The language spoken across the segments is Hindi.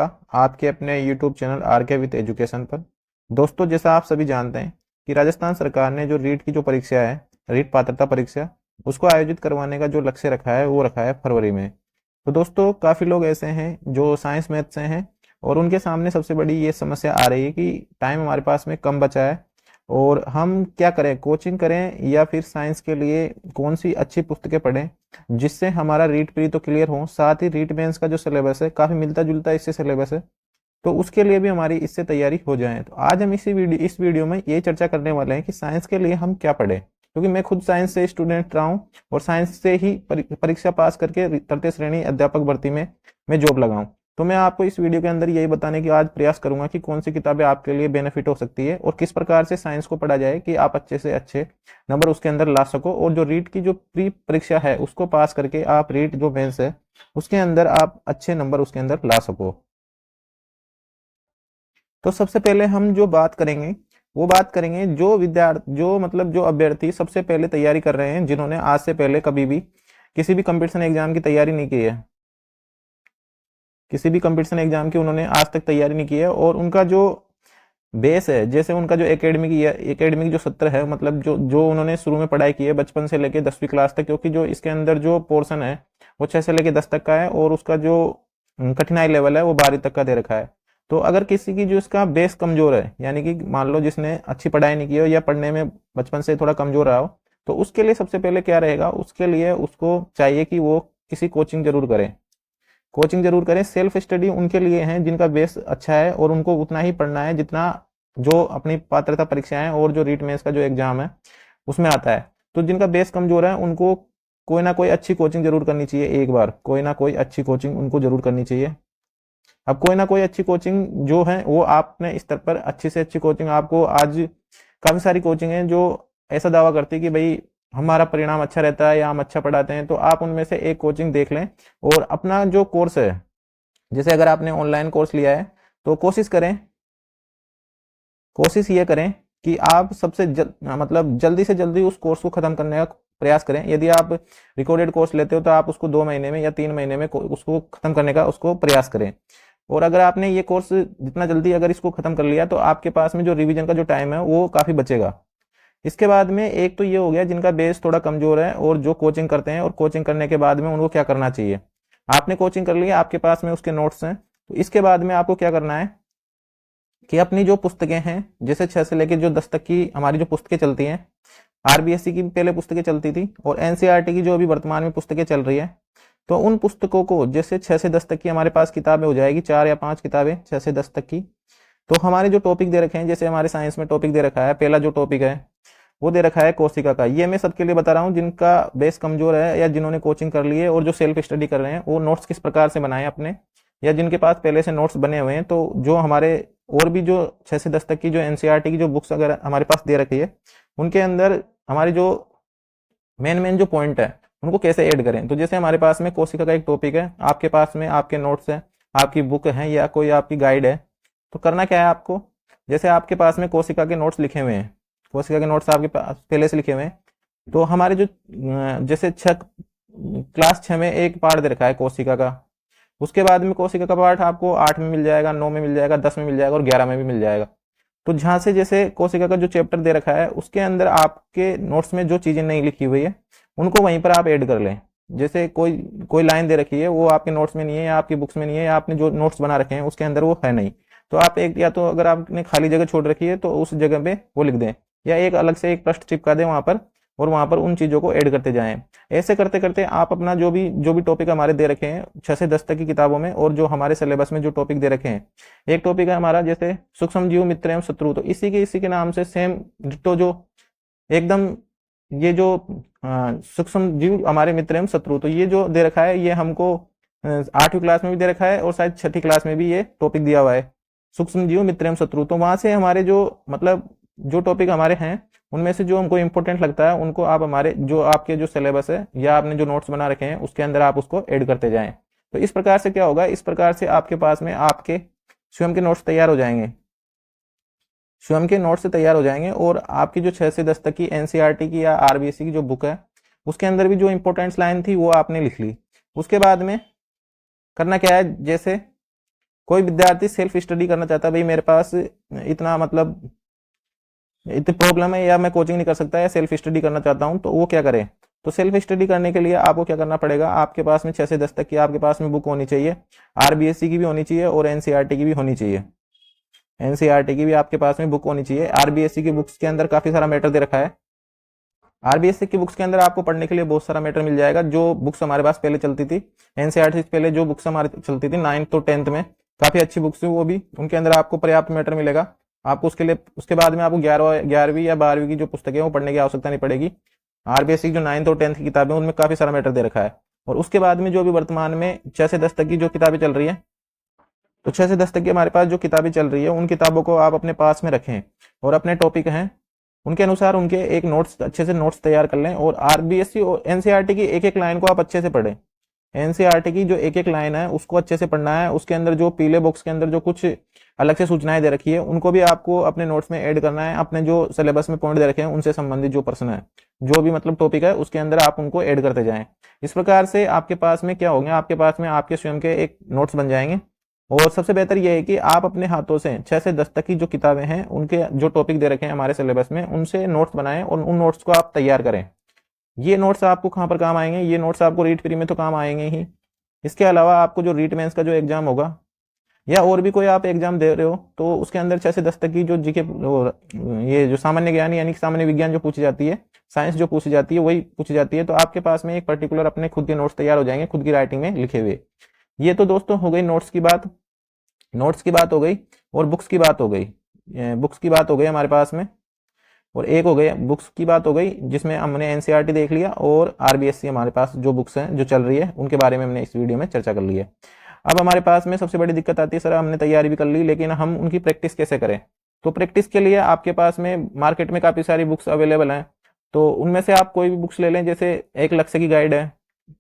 आपके अपने YouTube चैनल आर के विद एजुकेशन पर। दोस्तों, जैसा आप सभी जानते हैं कि राजस्थान सरकार ने जो रीट की जो परीक्षा है, रीट पात्रता परीक्षा, उसको आयोजित करवाने का जो लक्ष्य रखा है वो रखा है फरवरी में। तो दोस्तों, काफ़ी लोग ऐसे हैं जो साइंस मैथ से हैं और उनके सामने सबसे बड़ी ये समस्या आ रही है कि टाइम हमारे पास में कम बचा है और हम क्या करें, कोचिंग करें या फिर साइंस के लिए कौन सी अच्छी पुस्तकें पढ़ें जिससे हमारा रीट प्री तो क्लियर हो, साथ ही रीट मेंस का जो सिलेबस है काफ़ी मिलता जुलता इससे सिलेबस है, तो उसके लिए भी हमारी इससे तैयारी हो जाए। तो आज हम इस वीडियो में ये चर्चा करने वाले हैं कि साइंस के लिए हम क्या पढ़ें, क्योंकि मैं खुद साइंस से स्टूडेंट रहा हूँ और साइंस से ही परीक्षा पास करके तृतीय श्रेणी अध्यापक भर्ती में मैं जॉब लगाऊं। तो मैं आपको इस वीडियो के अंदर यही बताने की आज प्रयास करूंगा कि कौन सी किताबें आपके लिए बेनिफिट हो सकती है और किस प्रकार से साइंस को पढ़ा जाए कि आप अच्छे से अच्छे नंबर उसके अंदर ला सको और जो रीट की जो प्री परीक्षा है उसको पास करके आप रीट जो मेंस है उसके अंदर आप अच्छे नंबर उसके अंदर ला सको। तो सबसे पहले हम जो बात करेंगे वो बात करेंगे जो विद्यार्थी जो मतलब जो अभ्यर्थी सबसे पहले तैयारी कर रहे हैं, जिन्होंने आज से पहले कभी भी किसी भी कंपटीशन एग्जाम की तैयारी नहीं की है, किसी भी कंपटीशन एग्जाम की उन्होंने आज तक तैयारी नहीं की है और उनका जो बेस है, जैसे उनका जो एकेडमिक जो सत्र है, मतलब जो जो उन्होंने शुरू में पढ़ाई की है बचपन से लेके 10वीं क्लास तक, क्योंकि जो इसके अंदर जो पोर्शन है वो 6 से लेके 10 तक का है और उसका जो कठिनाई लेवल है वो 12 तक का दे रखा है। तो अगर किसी की जो इसका बेस कमजोर है, यानी कि मान लो जिसने अच्छी पढ़ाई नहीं की हो या पढ़ने में बचपन से थोड़ा कमजोर रहा हो, तो उसके लिए सबसे पहले क्या रहेगा, उसके लिए उसको चाहिए कि वो किसी कोचिंग जरूर करें। कोचिंग जरूर करें। सेल्फ स्टडी उनके लिए हैं जिनका बेस अच्छा है और उनको उतना ही पढ़ना है जितना जो अपनी पात्रता परीक्षाएं और जो रीट मेंस का जो एग्जाम है उसमें आता है। तो जिनका बेस कमजोर है उनको कोई ना कोई अच्छी कोचिंग जरूर करनी चाहिए, एक बार कोई ना कोई अच्छी कोचिंग उनको जरूर करनी चाहिए। अब कोई ना कोई अच्छी कोचिंग जो है वो आपने स्तर पर अच्छी से अच्छी कोचिंग, आपको आज काफी सारी कोचिंग है जो ऐसा दावा करती है कि भाई हमारा परिणाम अच्छा रहता है या हम अच्छा पढ़ाते हैं, तो आप उनमें से एक कोचिंग देख लें और अपना जो कोर्स है, जैसे अगर आपने ऑनलाइन कोर्स लिया है तो कोशिश ये करें कि आप मतलब जल्दी से जल्दी उस कोर्स को खत्म करने का प्रयास करें। यदि आप रिकॉर्डेड कोर्स लेते हो तो आप उसको 2 महीने में या 3 महीने में उसको खत्म करने का उसको प्रयास करें। और अगर आपने ये कोर्स जितना जल्दी अगर इसको खत्म कर लिया तो आपके पास में जो रिवीजन का जो टाइम है वो काफी बचेगा। इसके बाद में एक तो ये हो गया जिनका बेस थोड़ा कमजोर है और जो कोचिंग करते हैं, और कोचिंग करने के बाद में उनको क्या करना चाहिए। आपने कोचिंग कर लिया, आपके पास में उसके नोट्स हैं, तो इसके बाद में आपको क्या करना है कि अपनी जो पुस्तकें हैं, जैसे 6 से लेकर जो 10 तक की हमारी जो पुस्तकें चलती हैं, आरबीएससी की पहले पुस्तकें चलती थी और एनसीईआरटी की जो अभी वर्तमान में पुस्तकें चल रही है, तो उन पुस्तकों को जैसे 6 से 10 तक की हमारे पास किताबें हो जाएगी, 4 या 5 किताबें 6 से 10 तक की। तो हमारे जो टॉपिक दे रखे हैं, जैसे हमारे साइंस में टॉपिक दे रखा है, पहला जो टॉपिक है वो दे रखा है कोशिका का। ये मैं सबके लिए बता रहा हूँ जिनका बेस कमजोर है या जिन्होंने कोचिंग कर ली है और जो सेल्फ स्टडी कर रहे हैं, वो नोट्स किस प्रकार से बनाए अपने, या जिनके पास पहले से नोट्स बने हुए हैं। तो जो हमारे और भी जो 6 से 10 तक की जो एनसीईआरटी की जो बुक्स अगर हमारे पास दे रखी है, उनके अंदर हमारी जो मेन मेन जो पॉइंट है उनको कैसे ऐड करें। तो जैसे हमारे पास में कोशिका का एक टॉपिक है, आपके पास में आपके नोट्स है, आपकी बुक है या कोई आपकी गाइड है, तो करना क्या है आपको, जैसे आपके पास में कोशिका के नोट्स लिखे हुए हैं, कोशिका के नोट्स आपके पास पहले से लिखे हुए हैं, तो हमारे जो जैसे क्लास 6 में एक पार्ट दे रखा है कोशिका का, उसके बाद में कोशिका का पार्ट आपको 8 में मिल जाएगा, 9 में मिल जाएगा, 10 में मिल जाएगा और 11 में भी मिल जाएगा। तो जहां से जैसे कोशिका का जो चैप्टर दे रखा है उसके अंदर आपके नोट्स में जो चीजें नहीं लिखी हुई है उनको वहीं पर आप ऐड कर लें। जैसे कोई कोई लाइन दे रखी है वो आपके नोट्स में नहीं है या आपकी बुक्स में नहीं है या आपने जो नोट्स बना रखे हैं उसके अंदर वो है नहीं, तो आप एक, या तो अगर आपने खाली जगह छोड़ रखी है तो उस जगह पे वो लिख दें या एक अलग से एक पृष्ठ चिपका दें वहां पर, और वहां पर उन चीजों को ऐड करते जाएं। ऐसे करते करते आप अपना जो भी टॉपिक हमारे दे रखे हैं 6 से 10 तक की किताबों में और जो हमारे सिलेबस में जो टॉपिक दे रखे हैं, एक टॉपिक है हमारा जैसे सूक्ष्म जीव मित्र एवं शत्रु, तो इसी के नाम से सेम डिट्टो जो एकदम ये जो सूक्ष्म जीव हमारे मित्र एवं शत्रु, तो ये जो दे रखा है ये हमको 8वीं क्लास में भी दे रखा है और शायद 6ठी क्लास में भी ये टॉपिक दिया हुआ है, सूक्ष्म जीव मित्र एवं शत्रु। तो वहां से हमारे जो मतलब जो टॉपिक हमारे हैं उनमें से जो हमको इंपॉर्टेंट लगता है उनको आप हमारे जो आपके जो सिलेबस है या आपने जो नोट्स बना रखे हैं उसके अंदर आप उसको ऐड करते जाएं। तो इस प्रकार से क्या होगा, इस प्रकार से आपके पास में आपके स्वयं के नोट्स तैयार हो जाएंगे, स्वयं के नोट्स से तैयार हो जाएंगे और आपकी जो 6 से 10 तक की एनसीईआरटी की या आरबीएससी की जो बुक है उसके अंदर भी जो इंपॉर्टेंट लाइन थी वो आपने लिख ली। उसके बाद में करना क्या है, जैसे कोई विद्यार्थी सेल्फ स्टडी करना चाहता है, भाई मेरे पास इतना मतलब इतनी प्रॉब्लम है या मैं कोचिंग नहीं कर सकता या सेल्फ स्टडी करना चाहता हूँ, तो वो क्या करे? तो सेल्फ स्टडी करने के लिए आपको क्या करना पड़ेगा, आपके पास में 6 से 10 तक की आपके पास में बुक होनी चाहिए। आरबीएससी की भी होनी चाहिए और एनसीईआरटी की भी होनी चाहिए। एनसीईआरटी की भी आपके पास में बुक होनी चाहिए। आरबीएससी की बुक्स के अंदर काफी सारा मैटर दे रखा है। आरबीएससी की बुक्स के अंदर आपको पढ़ने के लिए बहुत सारा मैटर मिल जाएगा। जो बुक्स हमारे पास पहले चलती थी एनसीईआरटी से पहले, जो बुक्स हमारी चलती थी 9th तो 10th में, काफी अच्छी बुक्स थी वो भी, उनके अंदर आपको पर्याप्त मैटर मिलेगा। आपको उसके लिए उसके बाद में आपको 11वीं या 12वीं की जो पुस्तकें हैं वो पढ़ने की आवश्यकता नहीं पड़ेगी। आरबीएससी की जो 9th और 10th की किताबें उनमें काफी सारा मैटर दे रखा है। और उसके बाद में जो भी वर्तमान में 6 से 10 तक की जो किताबें चल रही है, तो 6 से 10 तक की हमारे पास जो किताबें चल रही है उन किताबों को आप अपने पास में रखें और अपने टॉपिक हैं उनके अनुसार उनके एक नोट्स, अच्छे से नोट्स तैयार कर लें। और आरबीएससी और एनसीईआरटी की एक एक लाइन को आप अच्छे से पढ़ें। एनसीईआरटी की जो एक एक लाइन है उसको अच्छे से पढ़ना है। उसके अंदर जो पीले बॉक्स के अंदर जो कुछ अलग से सूचनाएं दे रखी है उनको भी आपको अपने नोट्स में ऐड करना है। अपने जो सिलेबस में पॉइंट दे रखे हैं उनसे संबंधित जो प्रश्न है, जो भी मतलब टॉपिक है, उसके अंदर आप उनको ऐड करते जाएं। इस प्रकार से आपके पास में क्या होगा, आपके पास में आपके स्वयं के एक नोट्स बन जाएंगे। और सबसे बेहतर यह है कि आप अपने हाथों से 6 से 10 तक की जो किताबें हैं उनके जो टॉपिक दे रखे हैं हमारे सिलेबस में, उनसे नोट्स बनाएं और उन नोट्स को आप तैयार करें। ये नोट्स आपको कहाँ पर काम आएंगे? ये नोट्स आपको रीट प्री में तो काम आएंगे ही। इसके अलावा आपको जो रीट मेंस का जो एग्जाम होगा या और भी कोई आप एग्जाम दे रहे हो, तो उसके अंदर 6 से 10 तक की जो जीके, ये जो सामान्य ज्ञान यानी कि सामान्य विज्ञान जो पूछी जाती है, साइंस जो पूछी जाती है वही पूछी जाती है। तो आपके पास में एक पर्टिकुलर अपने खुद के नोट्स तैयार हो जाएंगे, खुद की राइटिंग में लिखे हुए। ये तो दोस्तों हो गई नोट्स की बात, नोट्स की बात हो गई। और बुक्स की बात हो गई, बुक्स की बात हो गई हमारे पास में। और एक हो गई बुक्स की बात हो गई जिसमें हमने एनसीईआरटी देख लिया और आरबीएससी हमारे पास जो बुक्स हैं जो चल रही है उनके बारे में हमने इस वीडियो में चर्चा कर ली है। अब हमारे पास में सबसे बड़ी दिक्कत आती है, सर हमने तैयारी भी कर ली लेकिन हम उनकी प्रैक्टिस कैसे करें? तो प्रैक्टिस के लिए आपके पास में मार्केट में काफ़ी सारी बुक्स अवेलेबल हैं। तो उनमें से आप कोई भी बुक्स ले लें। जैसे एक लक्ष्य की गाइड है,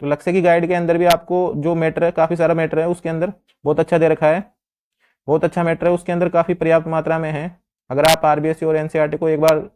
तो लक्ष्य की गाइड के अंदर भी आपको जो मैटर है, काफ़ी सारा मैटर है उसके अंदर, बहुत अच्छा दे रखा है, बहुत अच्छा मैटर है उसके अंदर, काफ़ी पर्याप्त मात्रा में है। अगर आप आरबीएससी और एनसीईआरटी को एक बार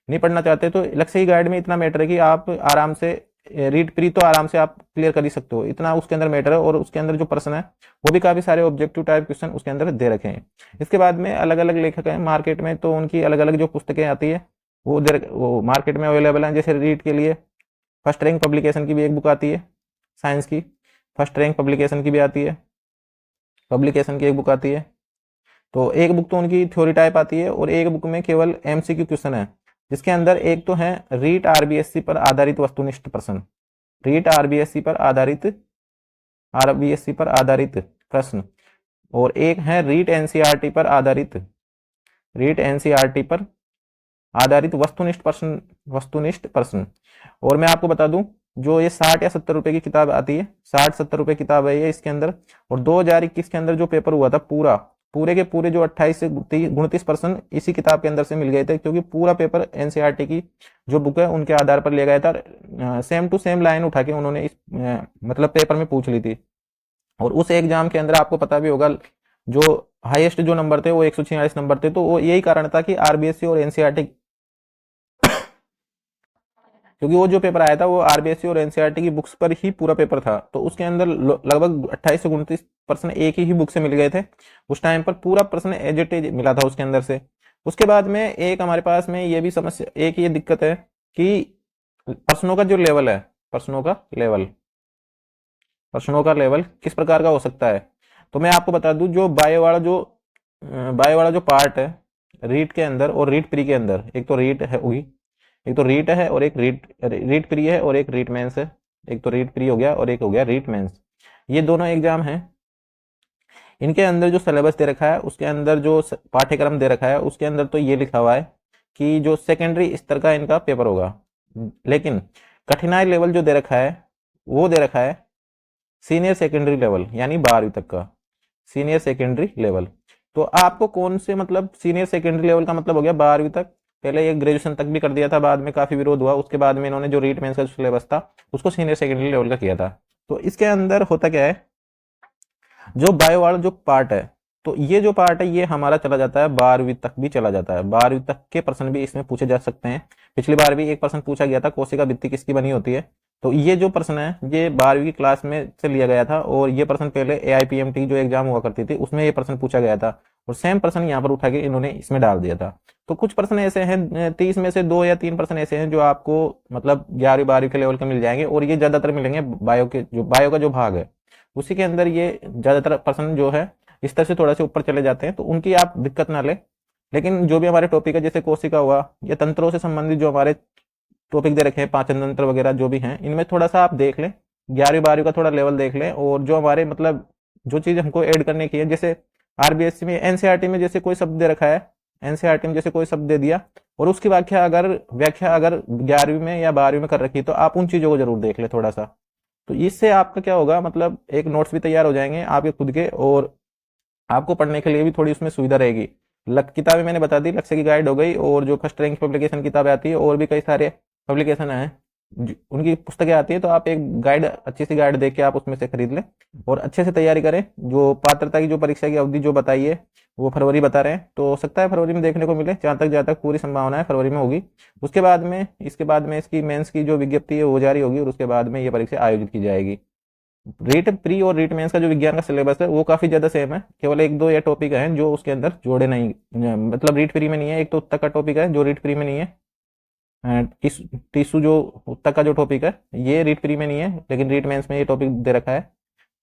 नहीं पढ़ना चाहते तो लक्ष्य की गाइड में इतना मैटर है कि आप आराम से रीड प्री तो आराम से आप क्लियर कर ही सकते हो, इतना उसके अंदर मैटर है। और उसके अंदर जो प्रश्न है वो भी काफ़ी सारे ऑब्जेक्टिव टाइप क्वेश्चन उसके अंदर दे रखे हैं। इसके बाद में अलग अलग लेखक हैं मार्केट में, तो उनकी अलग अलग जो पुस्तकें आती है वो मार्केट में अवेलेबल हैं। जैसे रीड के लिए फर्स्ट रैंक पब्लिकेशन की भी एक बुक आती है, साइंस की फर्स्ट रैंक पब्लिकेशन की भी आती है, पब्लिकेशन की एक बुक आती है। तो एक बुक तो उनकी थ्योरी टाइप आती है और एक बुक में केवल एमसीक्यू क्वेश्चन है, जिसके अंदर एक तो है रीट आरबीएससी पर आधारित वस्तुनिष्ठ प्रश्न, रीट आरबीएससी पर आधारित प्रश्न, और एक है रीट एनसीईआरटी पर आधारित, रीट एनसीईआरटी पर आधारित वस्तुनिष्ठ प्रश्न। और मैं आपको बता दूं, जो ये 60 या 70 रुपए की किताब आती है, 60-70 रुपए किताब है ये इसके अंदर। और 2021 के अंदर जो पेपर हुआ था पूरे के पूरे जो 28 से 29% इसी किताब के अंदर से मिल गए थे, क्योंकि पूरा पेपर एनसीईआरटी की जो बुक है उनके आधार पर लिया गया था। सेम टू सेम लाइन उठा के उन्होंने इस मतलब पेपर में पूछ ली थी। और उस एग्जाम के अंदर आपको पता भी होगा जो हाईएस्ट जो नंबर थे वो 146 नंबर थे। तो वो यही कारण था कि आरबीएससी और एनसीईआरटी, क्योंकि वो जो पेपर आया था वो आरबीएससी और एनसीईआरटी की बुक्स पर ही पूरा पेपर था, तो उसके अंदर लगभग 28 से 29% एक ही बुक से मिल गए थे। उस टाइम पर पूरा प्रश्न एज इट इज मिला था उसके अंदर से। उसके बाद में एक हमारे पास में ये भी समस्या, एक ये दिक्कत है कि प्रश्नों का जो लेवल है, प्रश्नों का लेवल किस प्रकार का हो सकता है। तो मैं आपको बता दूं, जो बायो वाला जो पार्ट है रीट के अंदर और रीट प्री के अंदर, एक तो रीट है होगी, एक तो रीट है और एक रीट प्री है और एक रीट मेंस है। एक तो रीट प्री हो गया और एक हो गया रीट मेंस। ये दोनों एग्जाम हैं। इनके अंदर जो सिलेबस दे रखा है, उसके अंदर जो पाठ्यक्रम दे रखा है, उसके अंदर तो ये लिखा हुआ है कि जो सेकेंडरी स्तर का इनका पेपर होगा, लेकिन कठिनाई लेवल जो दे रखा है वो दे रखा है सीनियर सेकेंडरी लेवल, यानी 12वीं तक का सीनियर सेकेंडरी लेवल। तो आपको कौन से, मतलब सीनियर सेकेंडरी लेवल का मतलब हो गया 12वीं तक। पहले ये ग्रेजुएशन तक भी कर दिया था, बाद में काफी विरोध हुआ, उसके बाद में इन्होंने जो रीट मेंस का सिलेबस था उसको सीनियर सेकेंडरी लेवल का किया था। तो इसके अंदर होता क्या है, जो बायो वाला जो पार्ट है, तो ये जो पार्ट है ये हमारा चला जाता है 12वीं तक भी चला जाता है। 12वीं तक के प्रश्न भी इसमें पूछे जा सकते हैं। पिछली बार भी एक प्रश्न पूछा गया था, कोशिका भित्ति किसकी बनी होती है, तो ये जो प्रश्न है ये 12वीं की क्लास में से लिया गया था, और ये प्रश्न पहले AIPMT जो एग्जाम हुआ करती थी उसमें ये प्रश्न पूछा गया था, और सेम प्रश्न यहाँ पर उठा के इन्होंने इसमें डाल दिया था। तो कुछ प्रश्न ऐसे हैं, 30 में से 2 या 3 प्रश्न ऐसे हैं जो आपको मतलब 11वीं 12वीं के लेवल के मिल जाएंगे, और ये ज्यादातर मिलेंगे बायो का जो भाग है उसी के अंदर ये ज्यादातर प्रश्न जो है इस तरह से थोड़ा से ऊपर चले जाते हैं, तो उनकी आप दिक्कत ना ले। लेकिन जो भी हमारे टॉपिक है जैसे कोशिका हुआ या तंत्रों से संबंधित जो हमारे टॉपिक दे रखे हैं, पाचन तंत्र वगैरह जो भी हैं, इनमें थोड़ा सा आप देख लें, 11वीं 12वीं का थोड़ा लेवल देख लें, और जो हमारे मतलब जो चीज़ हमको ऐड करने की है, जैसे RBSC में NCERT में जैसे कोई शब्द दे रखा है, NCERT में जैसे कोई शब्द दे दिया और उसकी व्याख्या अगर 11वीं में या 12वीं में कर रखी तो आप उन चीज़ों को जरूर देख लें थोड़ा सा। तो इससे आपका क्या होगा, मतलब एक नोट्स भी तैयार हो जाएंगे आपके खुद के, और आपको पढ़ने के लिए भी थोड़ी उसमें सुविधा रहेगी। किताबें मैंने बता दी, लक्ष्य की गाइड हो गई, और जो फर्स्ट रैंक पब्लिकेशन किताबें आती है और भी कई सारे पब्लिकेशन हैं उनकी पुस्तकें आती है, तो आप एक गाइड अच्छी सी गाइड देख के आप उसमें से खरीद लें और अच्छे से तैयारी करें। जो पात्रता की जो परीक्षा की अवधि जो बताई है वो फरवरी बता रहे हैं, तो हो सकता है फरवरी में देखने को मिले, जहाँ तक पूरी संभावना है फरवरी में होगी। इसके बाद में इसकी मेंस की जो विज्ञप्ति है वो जारी होगी, और उसके बाद में ये परीक्षा आयोजित की जाएगी। रीट प्री और रीट मेंस का जो विज्ञान का सिलेबस है वो काफी ज्यादा सेम है, केवल 1-2 या टॉपिक हैं जो उसके अंदर जोड़े नहीं, मतलब रीट प्री में नहीं है। एक तो उत्तक का टॉपिक है जो रीट प्री में नहीं है, टिश्यू जो उत्तक का जो टॉपिक है ये रीट प्री में नहीं है, लेकिन रीट मेंस में ये टॉपिक दे रखा है।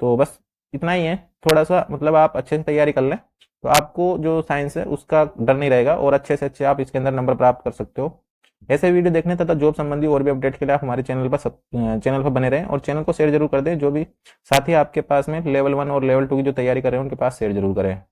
तो बस इतना ही है, थोड़ा सा मतलब आप अच्छे से तैयारी कर लें तो आपको जो साइंस है उसका डर नहीं रहेगा, और अच्छे से अच्छे आप इसके अंदर नंबर प्राप्त कर सकते हो। ऐसे वीडियो देखने तथा जॉब संबंधी और भी अपडेट के लिए आप हमारे चैनल पर बने रहें, और चैनल को शेयर जरूर कर दें। जो भी साथी आपके पास में लेवल 1 और लेवल 2 की जो तैयारी कर रहे हैं उनके पास शेयर जरूर करें।